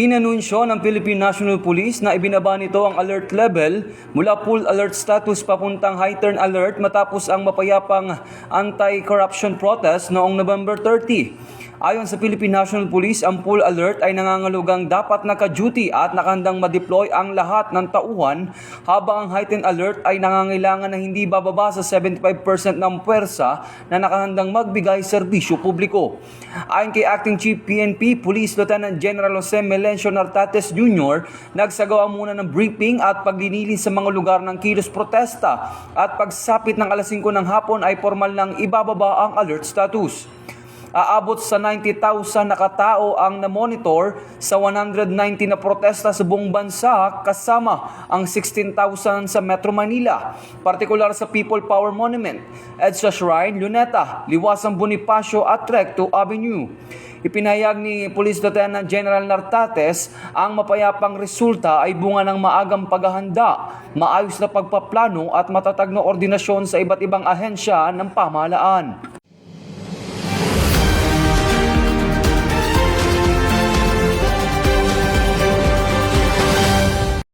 Inanunsyo ng Philippine National Police na ibinaba nito ang alert level mula full alert status papuntang heightened alert matapos ang mapayapang anti-corruption protest noong November 30. Ayon sa Philippine National Police, ang full alert ay nangangalugang dapat naka-duty at nakahandang ma-deploy ang lahat ng tauhan, habang ang heightened alert ay nangangailangan na hindi bababa sa 75% ng puwersa na nakahandang magbigay serbisyo publiko. Ayon kay Acting Chief PNP Police Lieutenant General Jose Melencio Nartates Jr., nagsagawa muna ng briefing at paglilinis sa mga lugar ng kilos protesta, at pagsapit ng alas 5 ng hapon ay formal nang ibababa ang alert status. Aabot sa 90,000 na katao ang na-monitor sa 190 na protesta sa buong bansa, kasama ang 16,000 sa Metro Manila, partikular sa People Power Monument, EDSA Shrine, Luneta, Liwasang Bonifacio at Recto Avenue. Ipinahayag ni Police Lieutenant General Nartates ang mapayapang resulta ay bunga ng maagang paghahanda, maayos na pagpaplano at matatag na ordinasyon sa iba't ibang ahensya ng pamahalaan.